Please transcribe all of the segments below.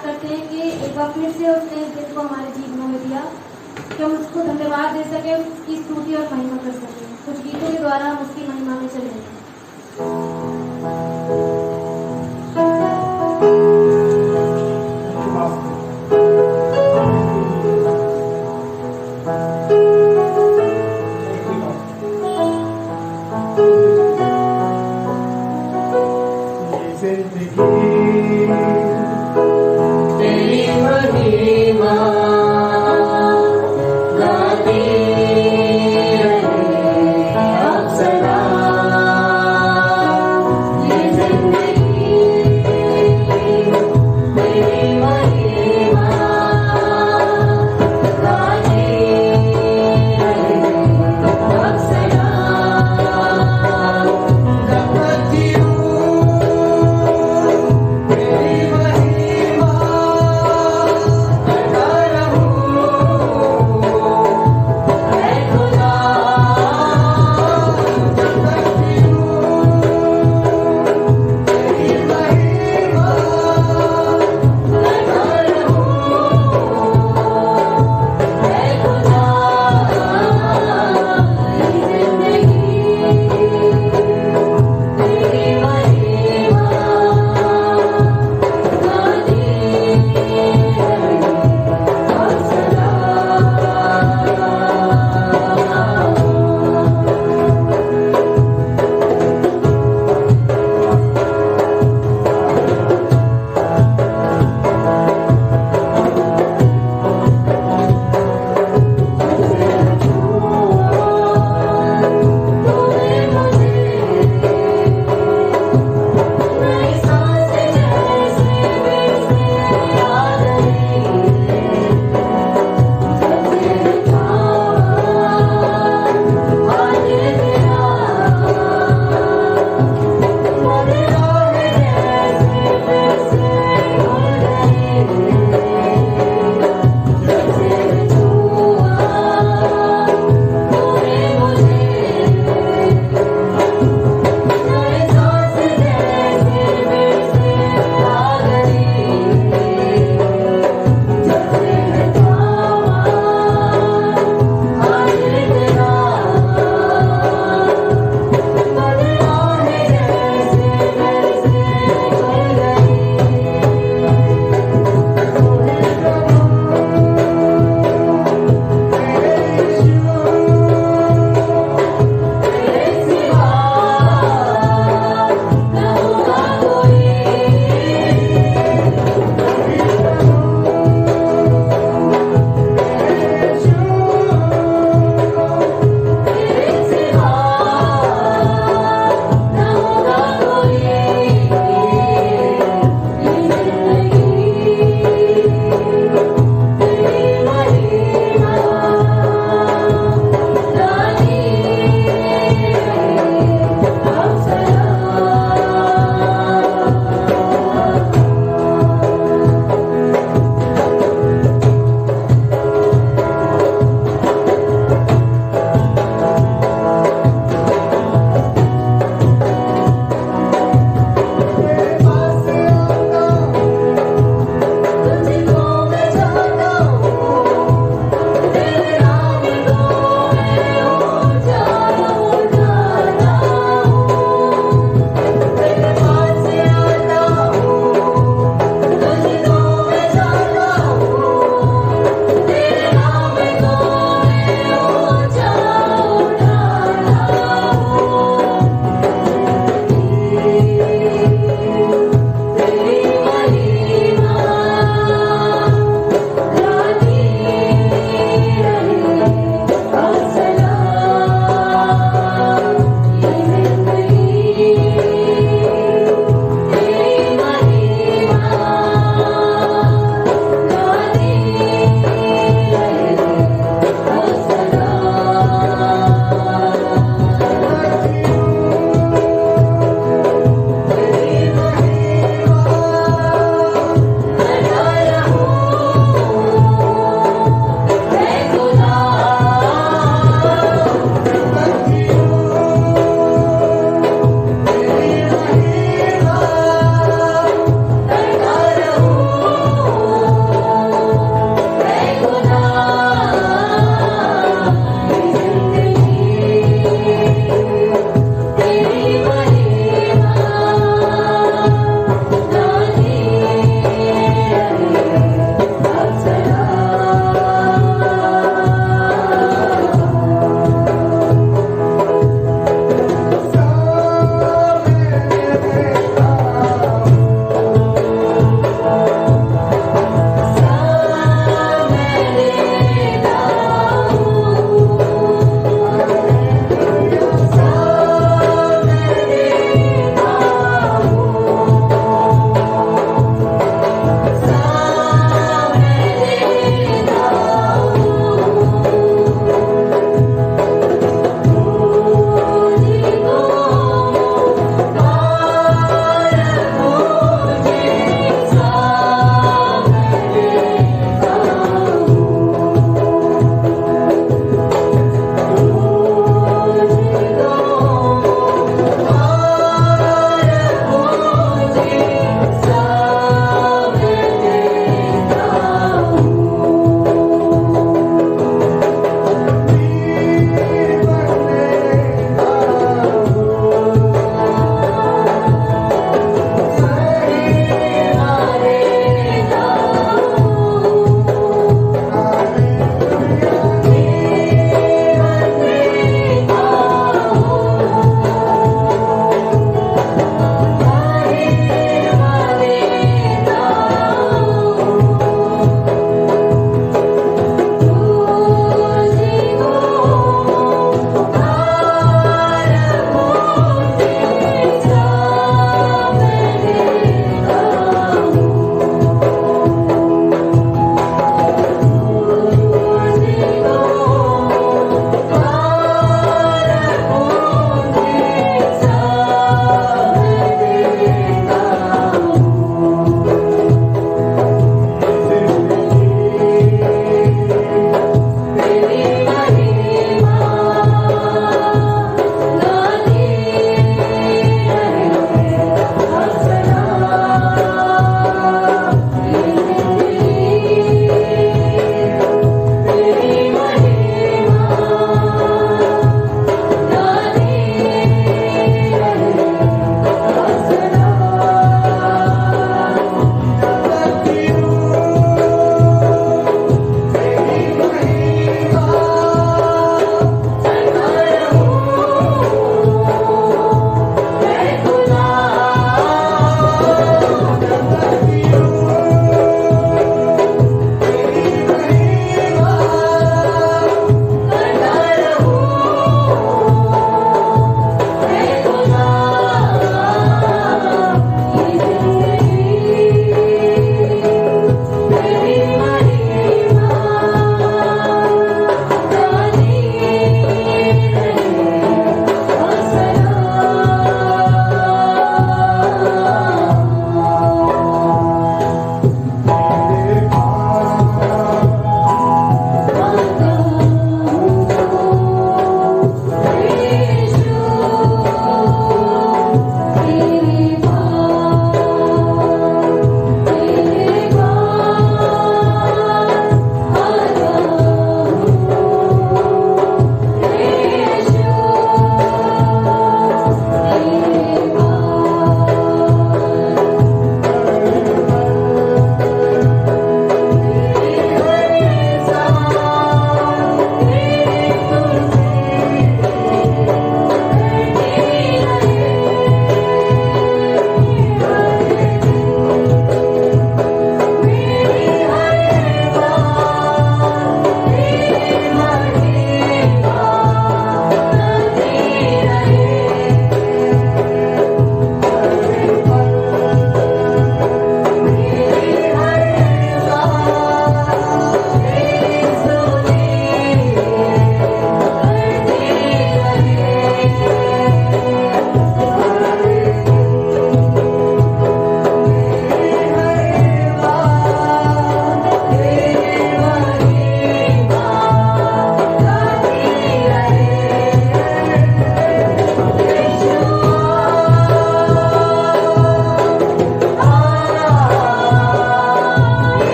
धन्यवाद करते हैं कि एक बार फिर से उसने इस दिन को हमारे जीवनों में दिया कि हम उसको धन्यवाद दे सके, उसकी स्तुति और महिमा कर सके। कुछ गीतों के द्वारा हम उसकी महिमा में चलेंगे। तेरी महिमा गाती रहे अब सदा, ये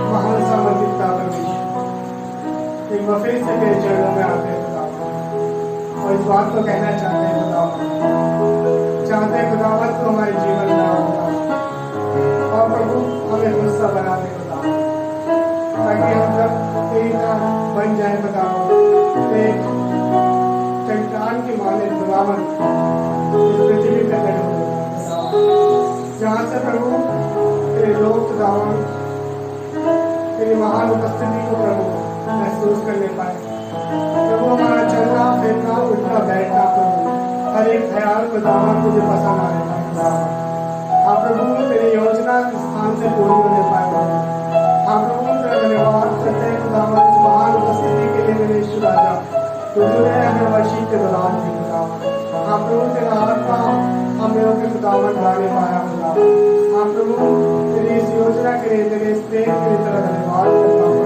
महान सामर्थिक परमेश्वर, एक बार फिर से तेरे चरणों में आते हैं खुदावन, और इस बात को कहना चाहते हैं खुदावन, चाहते हैं खुदावन तो हमारे जीवन में आओ और प्रभु हमें गुस्सा बना दे खुदावन, ताकि हम सब तेरी तरह बन जाए खुदावन, एक चट्टान के माने खुदावन इस पृथ्वी पे खड़े हो जहाँ से प्रभु तेरे लोग खुदावन तेरी महान उपस्थिति को प्रभु महसूस करने पाए। प्रभु हमारा चलना फिरना उठना बैठना प्रभु हर एक ख्याल खुदावन तुझे पसंद आने पाए खुदावन। हाँ प्रभु तेरी योजना इस स्थान से पूरी होने पाए। हाँ प्रभु तेरा धन्यवाद करते हैं खुदावन इस महान उपस्थिति के लिए मेरे यीशु राजा तुझे हमें वर्षी के दौरान भी खुदावन। हाँ प्रभु तेरा आत्मा हम लोगों के खुदावन लाने पाया खुदावन। हाँ प्रभु तेरी इस योजना के लिए तेरे इस प्रेम के लिए तेरा धन्यवाद करता हूँ।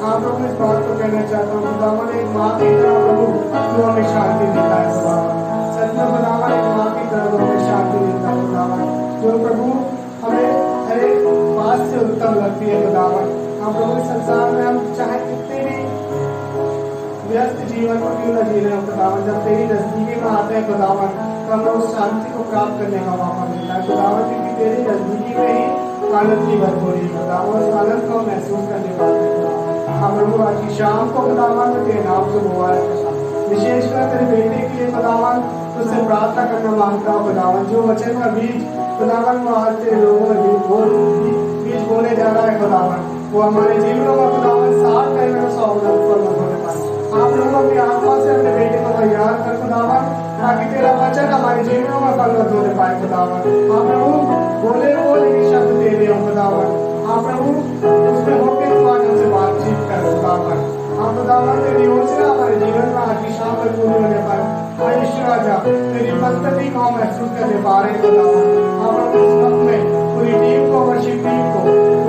हाँ प्रभु इस बात को कहना चाहता हूँ खुदावन एक माँ की तरह प्रभु तू हमें शांति देता है खुदावन। सच में खुदावन एक माँ की तरह तू हमें शांति देता है खुदावन, जो प्रभु हमें हर एक बात से उत्तम लगती है खुदावन। हाँ प्रभु इस संसार में हम चाहे कितने भी व्यस्त जीवन को क्यों न जी रहे हो खुदावन, जब तेरी नजदीकी में आते हैं खुदावन तो हमें उस शांति को प्राप्त करने का मौका मिलता है खुदावन, क्योंकि तेरी नजदीकी में ही आनंद की भरपूरी है खुदावन। उस आनंद को महसूस करने वाले खुदावन हम प्रभु आज की शाम को खुदावन में तेरे नाम से मुबारक करता हूं। विशेषकर तेरे बेटे के लिए खुदावन तुझसे प्रार्थना करना मांगता हूँ खुदावन, जो वचन का बीज खुदावन वो आज तेरे लोगों में बीज बोले जा रहा है खुदावन, वो हमारे जीवनों में खुदावन 60 महीने में 100 फल होने पाए। आप लोगों अपनी आत्मा से अपने बेटे को तैयार कर खुदावन, ताकि तेरा वचन हमारे जीवनों में फलवत होने पाए खुदावन। हाँ प्रभु बोले बोले शब्द तेरे हो खुदावन। हाँ प्रभु उसमें होकर तू आज हमसे बातचीत कर खुदावन। हाँ खुदावन तेरी योजना हमारे जीवन में आज की शाम में पूरी होने पाए। हाँ यीशु राजा तेरी उपस्थिति को हम महसूस करने पा रहे हैं खुदावन। हाँ प्रभु इस वक्त में पूरी टीम को वर्शिप टीम को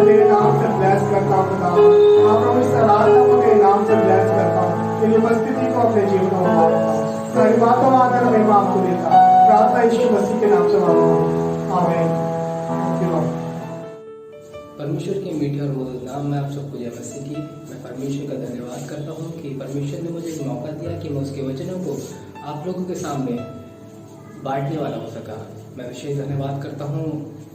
तेरे नाम से ब्लेस करता हूँ खुदावन। हाँ प्रभु इस आराधना को तेरे नाम से ब्लेस करता हूँ, तेरी उपस्थिति को अपने जीवनों में मांगता हूँ। सारी बातों में आकर हमें माफ को देता प्रार्थना यीशु मसीह के नाम से मांगता हूँ, आमीन। परमेश्वर के मीठे और मधुर नाम में आप सबको जय मसीह की मैं परमेश्वर का धन्यवाद करता हूँ कि परमेश्वर ने मुझे एक मौका दिया कि मैं उसके वचनों को आप लोगों के सामने बांटने वाला हो सका। मैं विशेष धन्यवाद करता हूँ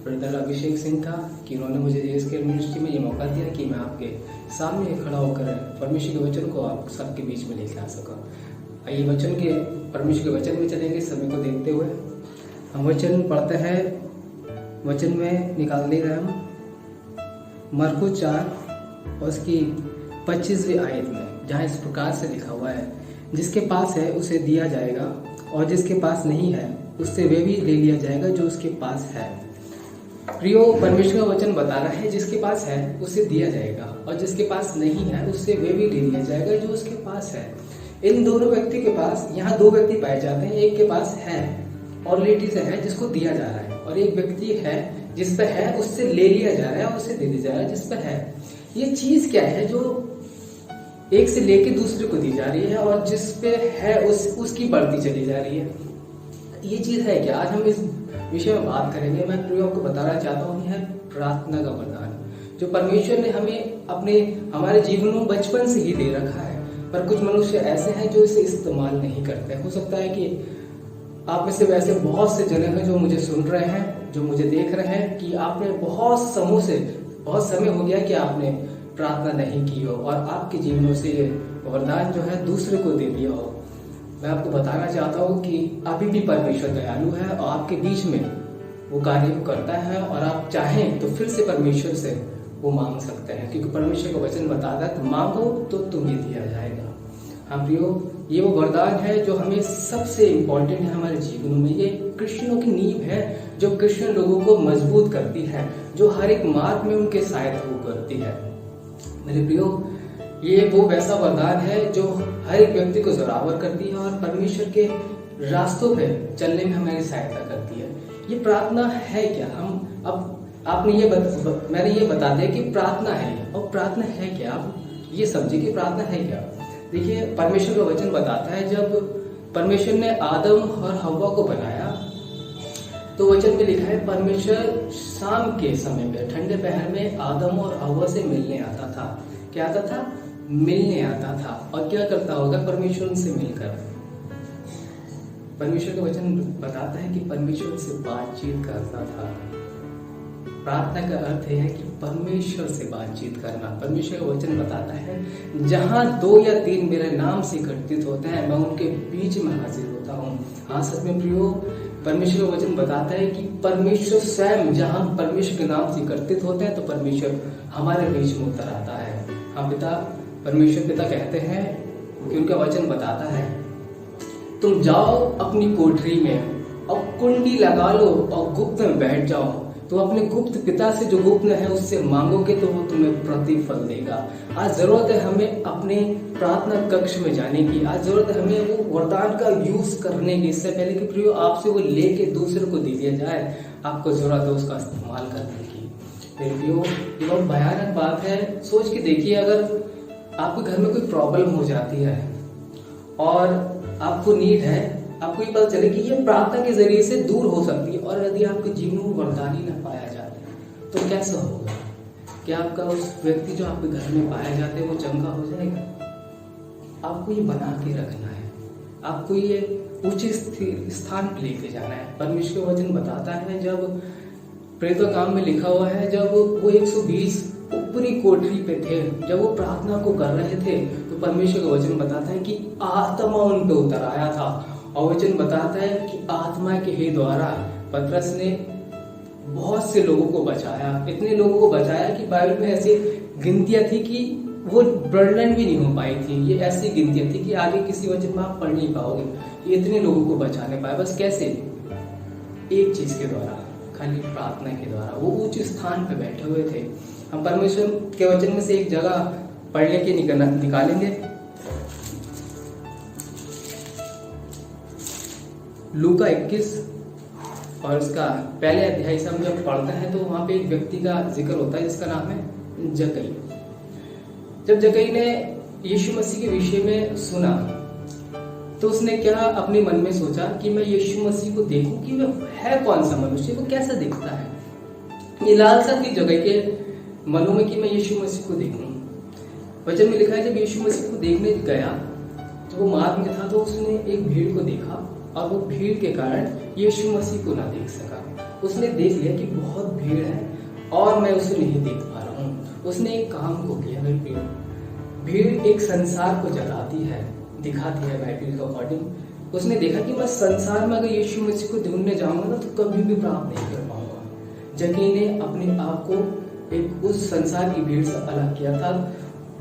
ब्रदर अभिषेक सिंह का कि उन्होंने मुझे एसके मिनिस्ट्री में ये मौका दिया कि मैं आपके सामने खड़ा होकर परमेश्वर के वचन को आप सबके बीच में लेकर आ सका। आइए वचन के परमेश्वर के वचन में चलेंगे। समय को देखते हुए हम वचन पढ़ते हैं। वचन में निकाल ले रहे हम मरकुस 4 और उसकी 25वीं आयत में, जहाँ इस प्रकार से लिखा हुआ है, जिसके पास है उसे दिया जाएगा और जिसके पास नहीं है उससे वे भी ले लिया जाएगा जो उसके पास है। प्रियो परमेश्वर का वचन बता रहा है जिसके पास है उसे दिया जाएगा और जिसके पास नहीं है उससे वे भी ले लिया जाएगा जो उसके पास है। इन दोनों व्यक्ति के पास, यहाँ 2 व्यक्ति पाए जाते हैं, एक के पास है और लेटी से है जिसको दिया जा रहा है, और एक व्यक्ति है जिस पे है उससे ले लिया जा रहा है, उससे दे दिया जा रहा है जिस पे है। ये चीज क्या है जो एक से लेके दूसरे को दी जा रही है और जिस पे है उसकी बढ़ती चली जा रही है? ये चीज है क्या? आज हम इस विषय में बात करेंगे। मैं प्रियो को बताना चाहता हूँ यह प्रार्थना का वरदान जो परमेश्वर ने हमें हमारे जीवन में बचपन से ही दे रखा है, पर कुछ मनुष्य ऐसे हैं जो इसे इस्तेमाल नहीं करते। हो सकता है कि आप में से वैसे बहुत से जने हैं जो मुझे सुन रहे हैं, जो मुझे देख रहे हैं, कि आपने बहुत समय हो गया कि आपने प्रार्थना नहीं की हो और आपके जीवनों से ये वरदान जो है दूसरे को दे दिया हो। मैं आपको बताना चाहता हूँ कि अभी भी परमेश्वर दयालु है और आपके बीच में वो कार्य को करता है, और आप चाहें तो फिर से परमेश्वर से वो मांग सकते हैं, क्योंकि परमेश्वर का वचन बताता है मांगो तो तुम्हें दिया जाएगा। हाँ प्रियो, ये वो वरदान है जो हमें सबसे इम्पोर्टेंट है हमारे जीवन में। ये क्रिश्चियनों की नींव है जो क्रिश्चियन लोगों को मजबूत करती है, जो हर एक मार्ग में उनके सहायता करती है। मेरे प्रियो, ये वो वैसा वरदान है जो हर एक व्यक्ति को जोरावर करती है और परमेश्वर के रास्तों पे चलने में हमारी सहायता करती है। ये प्रार्थना है क्या? हम अब मैंने ये बता दिया कि प्रार्थना है, और प्रार्थना है क्या? आप ये समझिए कि प्रार्थना है क्या। देखिए, परमेश्वर का वचन बताता है जब परमेश्वर ने आदम और हव्वा को बनाया, तो वचन में लिखा है परमेश्वर शाम के समय में ठंडे पहर में आदम और हव्वा से मिलने आता था। क्या आता था? मिलने आता था। और क्या करता होगा परमेश्वर उनसे मिलकर? परमेश्वर का वचन बताता है कि परमेश्वर से बातचीत करता था। प्रार्थना का अर्थ है कि परमेश्वर से बातचीत करना। परमेश्वर का वचन बताता है जहां 2 या 3 मेरे नाम से एकत्रित होते हैं, मैं उनके बीच में हाजिर होता हूँ। हाँ सच में प्रियो, परमेश्वर का वचन बताता है कि परमेश्वर स्वयं जहां परमेश्वर के नाम से एकत्रित होते हैं तो परमेश्वर हमारे बीच में उतर आता है। हाँ पिता, परमेश्वर पिता कहते हैं कि उनका वचन बताता है तुम जाओ अपनी कोठरी में और कुंडी लगा लो और गुप्त में बैठ जाओ। तो अपने गुप्त पिता से जो गुप्त है उससे मांगोगे तो वो तुम्हें प्रतिफल देगा। आज जरूरत है हमें अपने प्रार्थना कक्ष में जाने की। आज जरूरत है हमें वो वरदान का यूज करने की। इससे पहले कि प्रियो आपसे वो लेके दूसरे को दे दिया जाए, आपको जरूरत है उसका इस्तेमाल करने की। मेरे प्रियो, ये बहुत भयानक बात है। सोच के देखिए, अगर आपके घर में कोई प्रॉब्लम हो जाती है और आपको नीड है, आपको ये पता चले कि ये प्रार्थना के जरिए से दूर हो सकती है, और यदि आपके जीवन में वरदान ही न पाया जाता तो कैसा होगा? क्या आपका उस व्यक्ति जो आपके घर में पाया जाते हैं वो चंगा हो जाएगा? आपको ये बना के रखना है, आपको ये ऊंचे स्थान पे लेके जाना है। परमेश्वर का वचन बताता है, जब प्रेरितों के काम में लिखा हुआ है, जब वो 120 ऊपरी कोठरी पे थे, जब वो प्रार्थना को कर रहे थे, तो परमेश्वर का वचन बताता है कि आत्मा उन पे उतर आया था। और वचन बताता है कि आत्मा के ही द्वारा पतरस ने बहुत से लोगों को बचाया। इतने लोगों को बचाया कि बाइबल में ऐसी गिनतियां थी कि वो ब्लडलाइन भी नहीं हो पाई थी। ये ऐसी गिनतियां थी कि आगे किसी वचन में आप पढ़ नहीं पाओगे। ये इतने लोगों को बचाने पाए, बस कैसे? एक चीज के द्वारा, खाली प्रार्थना के द्वारा। वो उच्च स्थान पे बैठे हुए थे। हम परमेश्वर के वचन में से एक जगह पढ़ने के निकालेंगे। लूका 21 और उसका पहले अध्याय से हम जब पढ़ते हैं तो वहां पे एक व्यक्ति का जिक्र होता है जिसका नाम है जक्कई। जब जक्कई ने यीशु मसीह के विषय में सुना तो उसने क्या अपने मन में सोचा कि मैं यीशु मसीह को देखूं कि वह है कौन सा मनुष्य, वो कैसा दिखता है। ये लालसा थी जगह के मनों में कि मैं यीशु मसीह को देखूं। वचन में लिखा है जब यीशु मसीह को देखने गया तो वो मार्ग में था, तो उसने एक भीड़ को देखा और वो भीड़ के कारण यीशु मसीह को ना देख सका। उसने देख लिया कि बहुत भीड़ है और मैं उसे नहीं देख पा रहा हूँ। उसने एक काम को किया। भीड़ एक संसार को जताती है, दिखाती है बाइबल के अकॉर्डिंग। उसने देखा कि मैं संसार में अगर यीशु मसीह को ढूंढने जाऊंगा ना तो कभी भी प्राप्त नहीं कर पाऊंगा। जक्कई ने अपने आप को एक उस संसार की भीड़ से अलग किया था,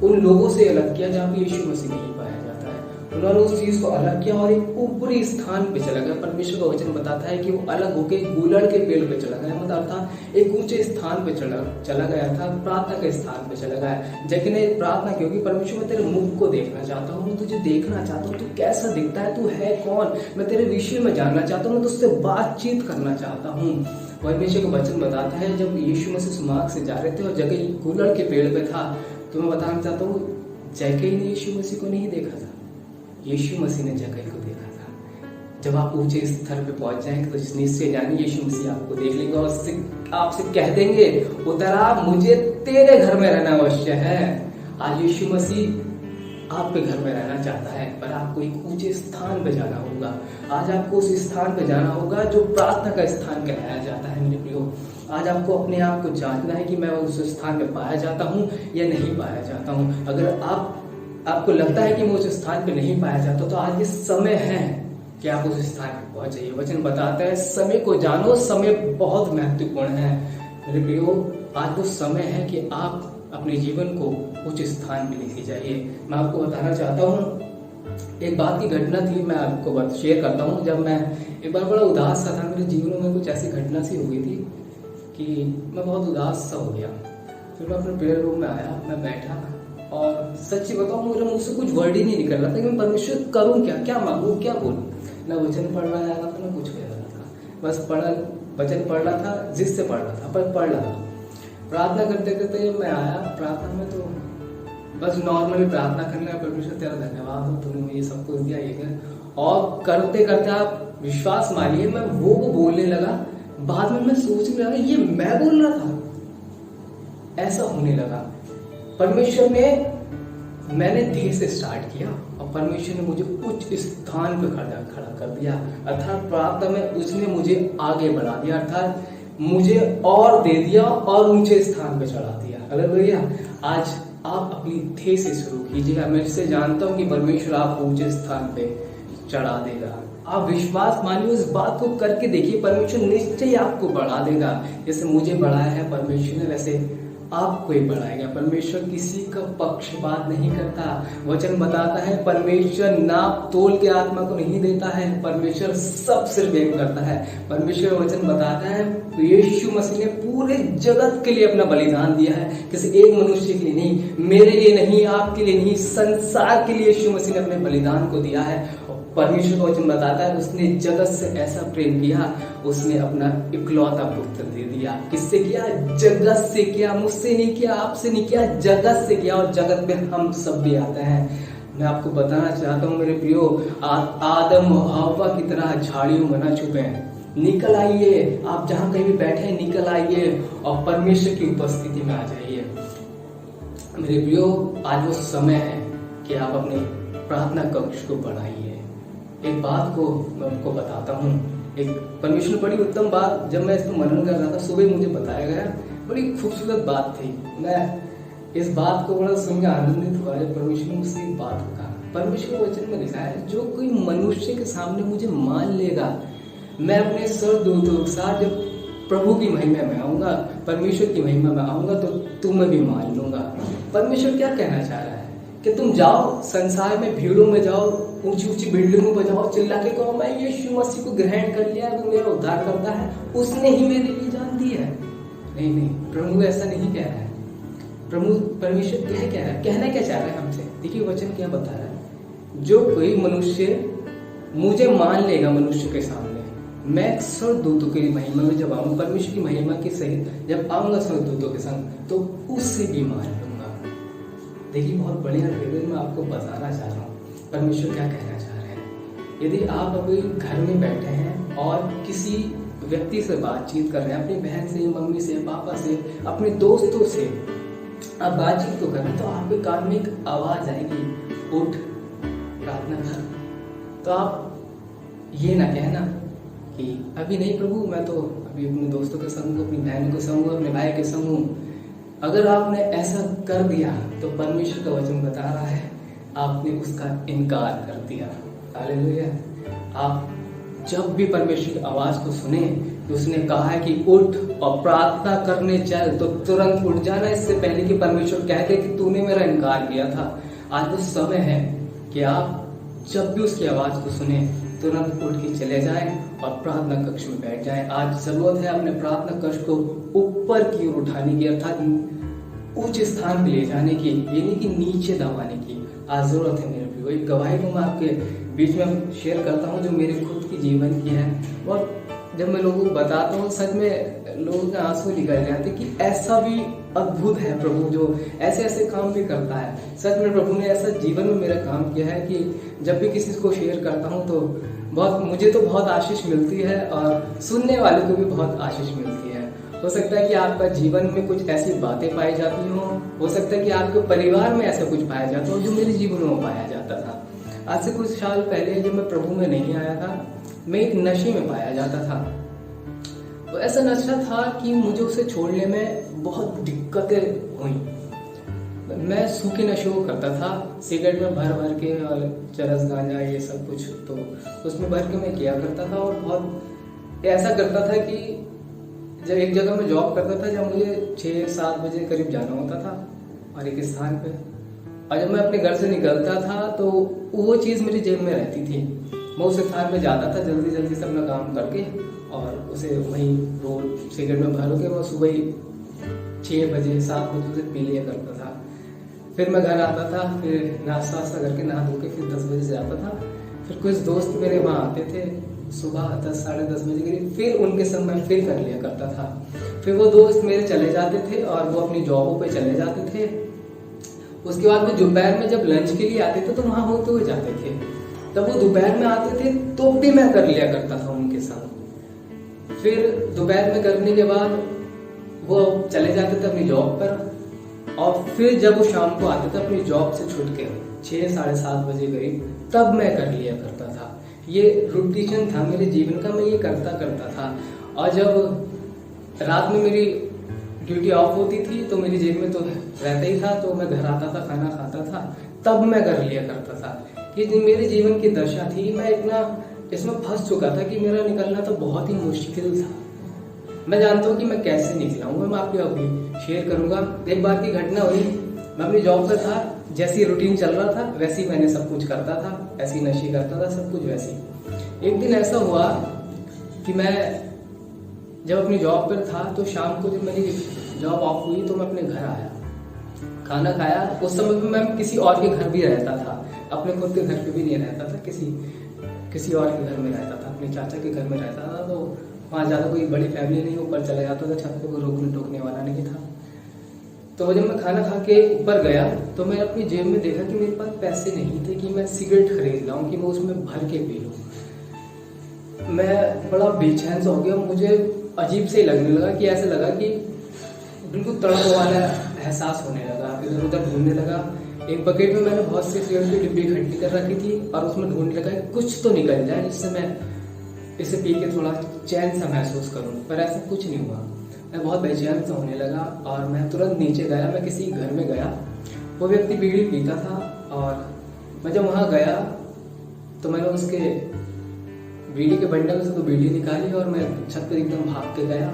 उन लोगों से अलग किया जहाँ पे यीशु मसीह नहीं पाया जाता है। उन्होंने उस चीज को अलग किया और एक ऊपरी स्थान पे चला गया। परमेश्वर का वचन बताता है कि वो अलग होकर गुलड़ के पेड़ पे चला गया, मतलब था एक ऊंचे स्थान पे चला गया था, प्रार्थना के स्थान पे चला गया। जक्कई ने प्रार्थना की होगी, परमेश्वर मैं तेरे मुख को देखना चाहता हूँ, तुझे देखना चाहता हूँ, तू कैसा दिखता है, तू है कौन, मैं तेरे विषय में जानना चाहता हूँ, मैं तुझसे बातचीत करना चाहता हूँ। परमेश्वर का वचन बताता है जब यीशु मसीह उस मार्ग से जा रहे थे और जक्कई गुलड़ के पेड़ पे था, तो मैं बताना चाहता हूँ जक्कई ने यीशु मसीह को नहीं देखा था, यीशु मसीह ने जक्कई को देखा था। जब आप ऊंचे स्तर पे पहुंच जाएंगे तो निश्चय जानिए यीशु मसीह आपको देख लेंगे और आपसे कह देंगे उतरा, मुझे तेरे घर में रहना अवश्य है। आज यीशु मसीह आपके घर में रहना चाहता है, पर आपको एक ऊंचे स्थान पे जाना होगा। आज आपको उस स्थान पे जाना होगा जो प्रार्थना का स्थान कहलाया जाता है। मेरे प्रियो, आज आपको अपने आप को जांचना है कि मैं उस स्थान पे पाया जाता हूँ या नहीं पाया जाता हूँ। अगर आपको लगता है कि मैं उस स्थान पे नहीं पाया जाता तो आज ये समय है कि आप उस स्थान पे पहुंच जाइए। वचन बताता है समय को जानो, समय बहुत महत्वपूर्ण है। मेरे प्रियो, आज वो समय है कि आप अपने जीवन को उच्च स्थान पे लेके जाइए। मैं आपको बताना चाहता हूँ एक बात की घटना थी, मैं आपको शेयर करता हूँ। जब मैं एक बार बड़ा उदास सा था, मेरे जीवन में कुछ ऐसी घटना सी हो गई थी कि मैं बहुत उदास सा हो गया। फिर मैं अपने प्रेयर रूम में आया, मैं बैठा और सच्ची बताऊँ मेरे मुंह से कुछ वर्ड ही नहीं निकल रहा था कि मैं परमेश्वर करूँ क्या, क्या मांगू, क्या बोलूँ। ना वचन पढ़ रहा था ना कुछ कर रहा था, बस वचन पढ़ रहा था, जिससे पढ़ रहा था पर पढ़ रहा था। प्रार्थना करते करते मैं आया प्रार्थना में, तो बस नॉर्मली प्रार्थना करने का, परमेश्वर तेरा धन्यवाद हो, तूने मुझे सब कुछ दिया ये कर। और करते करते आप विश्वास मानिए मैं वो बोलने लगा, बाद में मैं सोचने लगा ये मैं बोल रहा था, ऐसा होने लगा। परमेश्वर ने, मैंने धीरे से स्टार्ट किया और परमेश्वर ने मुझे उच्च स्थान पे खड़ा कर दिया, अर्थात प्रार्थना में उसने मुझे आगे बढ़ा दिया, अर्थात मुझे और दे दिया और ऊंचे स्थान पे चढ़ा दिया। हालेलुया। आज आप अपनी थे से शुरू कीजिएगा। मैं इससे जानता हूं कि परमेश्वर आपको ऊंचे स्थान पे चढ़ा देगा। आप विश्वास मानिए, उस बात को करके देखिए, परमेश्वर निश्चय आपको बढ़ा देगा। जैसे मुझे बढ़ाया है परमेश्वर ने, वैसे आपको ही बढ़ाएगा। परमेश्वर किसी का पक्षपात नहीं करता। वचन बताता है परमेश्वर नाप तोल के आत्मा को नहीं देता है, परमेश्वर सबसे प्रेम करता है। परमेश्वर वचन बताता है यीशु मसीह ने पूरे जगत के लिए अपना बलिदान दिया है, किसी एक मनुष्य के लिए नहीं, मेरे लिए नहीं, आपके लिए नहीं, संसार के लिए यीशु मसीह ने अपने बलिदान को दिया है। परमेश्वर का वचन बताता है उसने जगत से ऐसा प्रेम किया, उसने अपना इकलौता पुत्र दे दिया। किससे किया? जगत से किया, मुझसे नहीं किया, आपसे नहीं किया, जगत से किया। और जगत में हम सब भी आते हैं। मैं आपको बताना चाहता हूँ मेरे प्रियो, आदम और हव्वा की तरह झाड़ियों में न छुपे, निकल आइए। आप जहाँ कहीं भी बैठे हैं निकल आइए और परमेश्वर की उपस्थिति में आ जाइए। मेरे प्रियो, आज वो समय है कि आप अपने प्रार्थना कक्ष को बढ़ाइए। एक बात को मैं आपको बताता हूँ, एक परमेश्वर बड़ी उत्तम बात, जब मैं इसको मनन कर रहा था सुबह मुझे बताया गया, बड़ी खूबसूरत बात थी। मैं इस बात को बड़ा सुनकर आनंदित हुआ है। परमेश्वर ने मुझसे एक बात कहा, परमेश्वर वचन में लिखा है जो कोई मनुष्य के सामने मुझे मान लेगा, मैं अपने स्वर्गदूतों के साथ जब प्रभु की महिमा में आऊंगा, परमेश्वर की महिमा में आऊंगा, तो तुम्हें भी मान लूंगा। परमेश्वर क्या कहना चाह रहा है कि तुम जाओ संसार में, भीड़ों में जाओ, ऊंची ऊंची बिल्डिंगों पर जाओ, चिल्ला के कहो मैं यीशु मसीह को ग्रहण कर लिया, वो मेरा उद्धार करता है, उसने ही मेरे लिए जान दी है। नहीं नहीं, प्रभु ऐसा नहीं कह रहा है। प्रभु परमेश्वर क्या कह रहा है, कहना क्या चाह रहा है हमसे? देखिए वचन क्या बता रहा है, जो कोई मनुष्य मुझे मान लेगा मनुष्य के सामने, मैं स्वर्गदूतों की महिमा में जब आऊंगा, परमेश्वर की महिमा के सहित जब आऊंगा स्वर्गदूतों के संग, तो उससे भी मान लूंगा। देखिए बहुत बढ़िया निवेदन मैं आपको बताना चाह रहा हूँ, परमेश्वर क्या कहना चाह रहे हैं। यदि आप अभी घर में बैठे हैं और किसी व्यक्ति से बातचीत कर रहे हैं, अपनी बहन से, मम्मी से, पापा से, अपने दोस्तों से आप बातचीत तो कर रहे हैं, तो आपके कान में एक आवाज आएगी, उठ प्रार्थना कर। तो आप ये ना कहना कि अभी नहीं प्रभु, मैं तो अभी अपने दोस्तों के संग हूँ, अपनी बहन के संग हूँ, अपने भाई के संग हूँ। अगर आपने ऐसा कर दिया तो परमेश्वर का वचन बता रहा है आपने उसका इनकार कर दिया। हालेलुया। आप जब भी परमेश्वर की आवाज को सुने, तो उसने कहा है कि उठ और प्रार्थना करने चल, तो तुरंत उठ जाना, इससे पहले कि परमेश्वर कह दे कि तूने मेरा इनकार किया था। आज वो समय है कि आप जब भी उसकी आवाज को सुने तुरंत उठ के चले जाएं और प्रार्थना कक्ष में बैठ जाएं। आज जरूरत है अपने प्रार्थना कक्ष को ऊपर की ओर उठाने की, अर्थात उच्च स्थान पे ले जाने की, ये नहीं कि नीचे दबाने की। आज जरूरत है मेरे प्रियो। एक गवाही को मैं आपके बीच में शेयर करता हूँ जो मेरे खुद की जीवन की है, और जब मैं लोगों को बताता हूँ सच में लोगों के आंसू निकल जाते कि ऐसा भी अद्भुत है प्रभु जो ऐसे ऐसे काम भी करता है। सच में प्रभु ने ऐसा जीवन में मेरा काम किया है कि जब भी किसी को शेयर करता हूँ तो मुझे तो बहुत आशीष मिलती है और सुनने वाले को भी बहुत आशीष मिलती है। हो सकता है कि आपका जीवन में कुछ ऐसी बातें पाई जाती हो सकता है कि आपके परिवार में ऐसा कुछ पाया जाता हो जो मेरे जीवन में पाया जाता था। आज से कुछ साल पहले जब मैं प्रभु में नहीं आया था, मैं एक नशे में पाया जाता था। तो ऐसा नशा था कि मुझे उसे छोड़ने में बहुत दिक्कतें हुई। मैं सूखे नशे को करता था, सिगरेट में भर भर के और चरस गांजा ये सब कुछ, तो उसमें भर के मैं किया करता था। और बहुत ऐसा करता था कि जब एक जगह मैं जॉब करता था जब मुझे 6-7 बजे करीब जाना होता था और एक स्थान पे, और जब मैं अपने घर से निकलता था तो वो चीज़ मेरी जेब में रहती थी। मैं उस स्थान पे जाता था जल्दी जल्दी से अपना काम करके और उसे वहीं वो सिगरेट में भर के मैं सुबह ही 6 बजे 7 बजे से पी लिया करता था। फिर मैं घर आता था, फिर नाश्ता वास्ता करके नहा धो के फिर 10 बजे से आता था। फिर कुछ दोस्त मेरे वहाँ आते थे सुबह 10 साढ़े 10 बजे के लिए, फिर उनके संग मैं फिर कर लिया करता था। फिर वो दोस्त मेरे चले जाते थे और वो अपनी जॉबों पे चले जाते थे। उसके बाद वो दोपहर में जब लंच के लिए आते थे तो वहाँ होते हुए जाते थे। तब वो दोपहर में आते थे तो भी मैं कर लिया करता था उनके संग। फिर दोपहर में करने के बाद वो चले जाते थे अपनी जॉब पर, और फिर जब वो शाम को आते थे अपनी जॉब से छूट के 6 साढ़े 7 बजे करीब, तब मैं कर लिया करता था। ये रूटीन था मेरे जीवन का, मैं ये करता था। और जब रात में मेरी ड्यूटी ऑफ होती थी तो मेरी जेब में तो रहता ही था, तो मैं घर आता था, खाना खाता था, तब मैं कर लिया करता था। कि मेरे जीवन की दशा थी, मैं इतना इसमें फंस चुका था कि मेरा निकलना तो बहुत ही मुश्किल था। मैं जानता हूँ कि मैं कैसे निकला हूँ, मैं आपको अभी शेयर करूंगा। एक बार की घटना हुई, मैं अपनी जॉब पर था, जैसी रूटीन चल रहा था वैसी मैंने सब कुछ करता था, ऐसी नशे करता था, सब कुछ वैसी। एक दिन ऐसा हुआ कि मैं जब अपनी जॉब पर था तो शाम को जब मेरी जॉब ऑफ हुई तो मैं अपने घर आया, खाना खाया। उस समय में मैं किसी और के घर भी रहता था, अपने खुद के घर पे भी नहीं रहता था, किसी और के घर में रहता था, अपने चाचा के घर में रहता था। तो वहाँ ज़्यादा कोई बड़ी फैमिली नहीं, ऊपर चला जाता था, छत पे कोई रोकने टोकने वाला नहीं था। तो जब मैं खाना खा के ऊपर गया तो मैं अपनी जेब में देखा कि मेरे पास पैसे नहीं थे कि मैं सिगरेट खरीद लाऊं, कि मैं उसमें भर के पी लूं। मैं बड़ा बेचैन सा हो गया, मुझे अजीब से ही लगने लगा कि ऐसे लगा कि बिल्कुल तड़प वाला एहसास होने लगा। इधर उधर ढूंढने लगा। एक बकेट में मैंने बहुत सी सिगरेट की डिब्बी इकट्ठी कर रखी थी और उसमें ढूंढने लगा कुछ तो निकल जाए जिससे मैं इसे पी के थोड़ा चैन सा महसूस करूं, पर ऐसा कुछ नहीं हुआ। मैं बहुत बेचैन सा होने लगा और मैं तुरंत नीचे गया। मैं किसी घर में गया, वो व्यक्ति बीड़ी पीता था, और मैं जब वहाँ गया तो मैंने उसके बीड़ी के बंडल से तो बीड़ी निकाली और मैं छत पर एकदम भाग के गया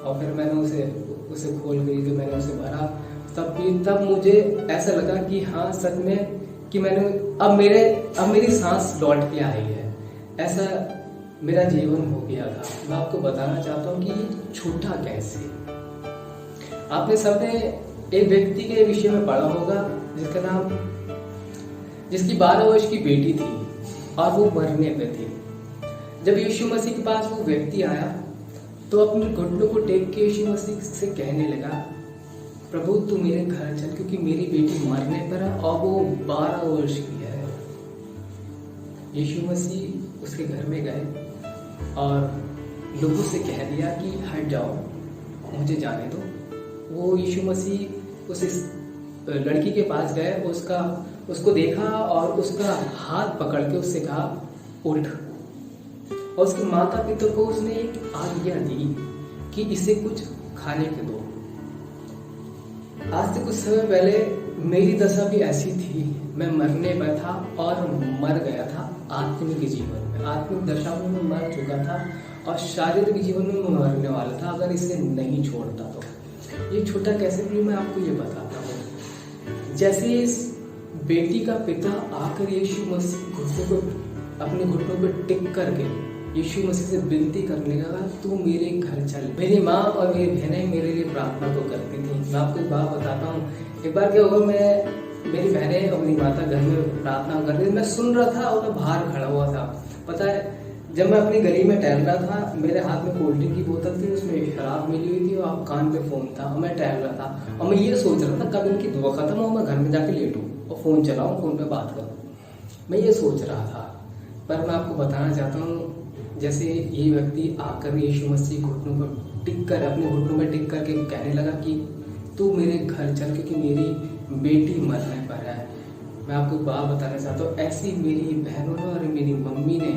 और फिर मैंने उसे खोल गई तो मैंने उसे भरा। तब मुझे ऐसा लगा कि हाँ सच में कि मैंने अब मेरी सांस लौट के आई है, ऐसा मेरा जीवन हो गया था। मैं आपको बताना चाहता हूँ कि ये छूटा कैसे। आपने सबने एक व्यक्ति के विषय में पढ़ा होगा जिसकी 12 वर्ष की बेटी थी और वो मरने पे थी। जब यीशु मसीह के पास वो व्यक्ति आया तो अपने घुटनों को टेक के यीशु मसीह से कहने लगा, प्रभु तू मेरे घर चल क्योंकि मेरी बेटी मरने पर है और वो 12 वर्ष की है। यीशु मसीह उसके घर में गए और लोगों से कह दिया कि हट जाओ, मुझे जाने दो। वो यीशु मसीह उस लड़की के पास गए, उसको देखा और उसका हाथ पकड़ के उससे कहा उठ। और उसके माता पिता को उसने एक आज्ञा दी कि इसे कुछ खाने के दो। आज से कुछ समय पहले मेरी दशा भी ऐसी थी, मैं मरने पर था और मर गया था आत्मिक जीवन में। आत्मिक दशा में मैं मर चुका था और शारीरिक जीवन में मैं मरने वाला था अगर इसे नहीं छोड़ता तो। ये छोटा कैसे भी मैं आपको ये बताता हूँ। जैसे इस बेटी का पिता आकर यीशु मसीह अपने घुटनों पर टिक करके यीशु मसीह से विनती करने लगा, तू मेरे घर चल। मेरी माँ और मेरी बहनें मेरे लिए प्रार्थना तो करती थी। मैं आपको एक बात बताता हूँ, एक बार क्या हुआ, मेरी बहनें और मेरी माता घर में प्रार्थना कर रही थी, मैं सुन रहा था और मैं बाहर खड़ा हुआ था। पता है, जब मैं अपनी गली में टहल रहा था, मेरे हाथ में कोल्ड ड्रिंक की बोतल थी, उसमें शराब मिली हुई थी और कान पे फोन था और मैं टहल रहा था और मैं ये सोच रहा था कब इनकी दुआ खत्म हो, मैं घर में जाके लेटूं और फोन चलाऊं, फोन पे बात करूं। मैं ये सोच रहा था। पर मैं आपको बताना चाहता हूँ, जैसे ये व्यक्ति आकर यीशु मसीह घुटनों पर टिक कर अपने घुटनों में टिक करके कहने लगा कि तू मेरे घर चल क्योंकि मेरी बेटी मरने पर है। मैं आपको एक बात बताना चाहता हूँ, ऐसी मेरी बहनों ने और मेरी मम्मी ने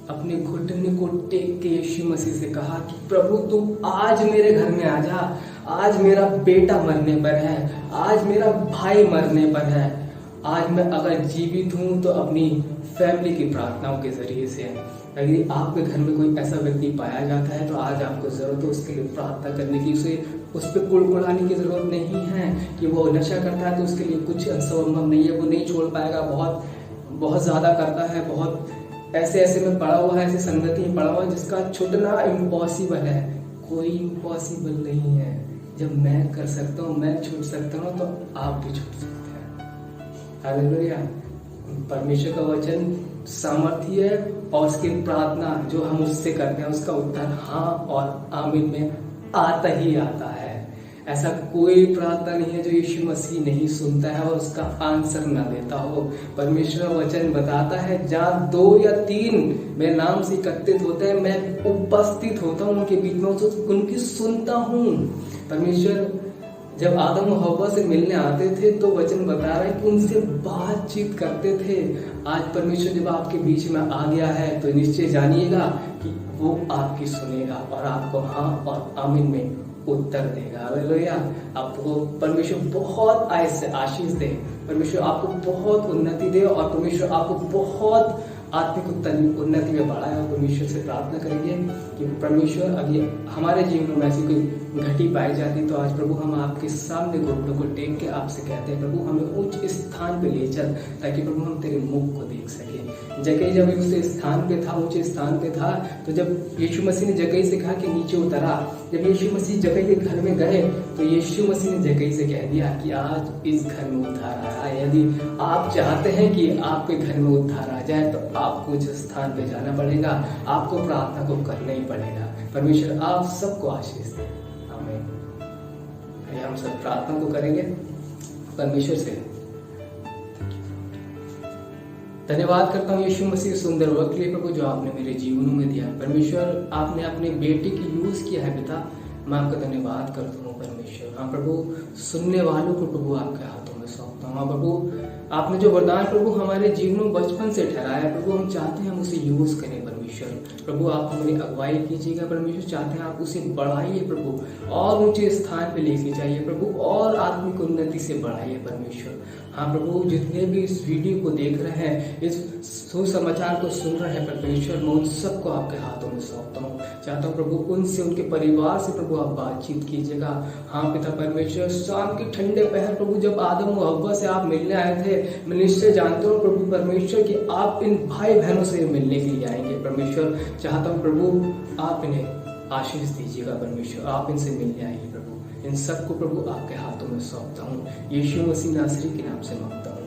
अपने घुटने को टेक के यीशु मसीह से कहा कि प्रभु तू आज मेरे घर में आ जा, आज मेरा बेटा मरने पर है, आज मेरा भाई मरने पर है, आज मैं अगर जीवित हूँ तो अपनी फैमिली की प्रार्थनाओं के जरिए से है। अगर आपके घर में कोई ऐसा व्यक्ति पाया जाता है तो आज आपको जरूरत है उसके लिए प्रार्थना करने की। उस पर कुड़कुड़ाने की जरूरत नहीं है कि वो नशा करता है तो उसके लिए कुछ असंभव नहीं है, वो नहीं छोड़ पाएगा। बहुत बहुत ज्यादा करता है, बहुत ऐसे में पड़ा हुआ है, ऐसे संगति में पड़ा हुआ है जिसका छूटना इम्पॉसिबल है। कोई इम्पॉसिबल नहीं है। जब मैं कर सकता हूँ, मैं छूट सकता हूँ, तो आप भी छूट सकते हैं। हालेलुया। परमेश्वर का वचन सामर्थ्य है और उसकी प्रार्थना जो हम उससे करते हैं उसका उत्तर हाँ और आमीन में आता ही आता है। ऐसा कोई प्रार्थना नहीं है जो यीशु मसीह नहीं सुनता है और उसका आंसर ना देता हो। परमेश्वर वचन बताता है जहाँ 2 या 3 मेरे नाम से एकत्रित होते हैं, मैं उपस्थित होता हूँ उनके बीच में, उनकी सुनता हूँ। परमेश्वर जब आदम और हव्वा से मिलने आते थे तो वचन बता रहा है कि उनसे बातचीत करते थे। आज परमेश्वर जब आपके बीच में आ गया है तो निश्चय जानिएगा कि वो आपकी सुनेगा और आपको हाँ और आमीन में उत्तर देगा। हालेलुया। आपको परमेश्वर बहुत आशीष दे, परमेश्वर आपको बहुत उन्नति दे और परमेश्वर आपको बहुत आत्मिक उन्नति में बढ़ाए। और परमेश्वर से प्रार्थना करेंगे कि परमेश्वर अभी हमारे जीवन में ऐसी कोई घटी पाई जाती तो आज प्रभु हम आपके सामने घुटनों को टेक के आपसे कहते हैं प्रभु हमें उच्च स्थान पे ले चल, ताकि प्रभु हम तेरे मुख को देख सके। जगह जब उस स्थान पे था, ऊंचे स्थान पे था, तो जब यीशु मसीह ने जगह से कहा कि नीचे उतरा, जब यीशु मसीह जगह के घर में गए तो यीशु मसीह ने जगह से कह दिया कि आज इस घर में उद्धार आया है। यदि आप चाहते हैं कि आपके घर में उद्धार आ जाए तो आपको उस स्थान पे जाना पड़ेगा, आपको प्रार्थना को करना ही पड़ेगा। परमेश्वर आप सबको आशीष दे। आमीन। हम सब प्रार्थना को करेंगे परमेश्वर से। धन्यवाद करता हूँ यीशु मसीह सुंदर वक्त लिए प्रभु जो आपने मेरे जीवनों में दिया। परमेश्वर आपने अपने बेटे की यूज किया है पिता, मैं आपका धन्यवाद करता हूँ परमेश्वर। हाँ प्रभु, सुनने वालों को प्रभु आपके हाथों में सौंपता हूँ। हाँ प्रभु, आपने जो वरदान प्रभु हमारे जीवन में बचपन से ठहराया प्रभु, हम चाहते हैं हम उसे यूज करें परमेश्वर। प्रभु आप हमारी अगुवाई कीजिएगा परमेश्वर, चाहते हैं आप उसे बढ़ाइए प्रभु और ऊंचे स्थान पे लेके जाइए प्रभु और आत्मिक उन्नति से बढ़ाइए परमेश्वर। हाँ प्रभु, जितने भी इस वीडियो को देख रहे हैं, इस सुसमाचार को सुन रहे हैं परमेश्वर, मैं उन सबको आपके हाथों में सौंपता हूँ। चाहता हूँ प्रभु उनसे, उनके परिवार से प्रभु आप बातचीत कीजिएगा। हाँ पिता परमेश्वर, शाम के ठंडे पहर प्रभु जब आदम और हव्वा से आप मिलने आए थे, मैं निश्चय जानता हूँ प्रभु परमेश्वर कि आप इन भाई बहनों से मिलने के लिए आएंगे परमेश्वर। चाहता हूँ प्रभु आप इन्हें आशीष दीजिएगा परमेश्वर, आप इनसे मिलने आइए प्रभु। इन सबको प्रभु आपके हाथों में सौंपता हूँ, यीशु मसीह नासरी के नाम से मांगता हूँ।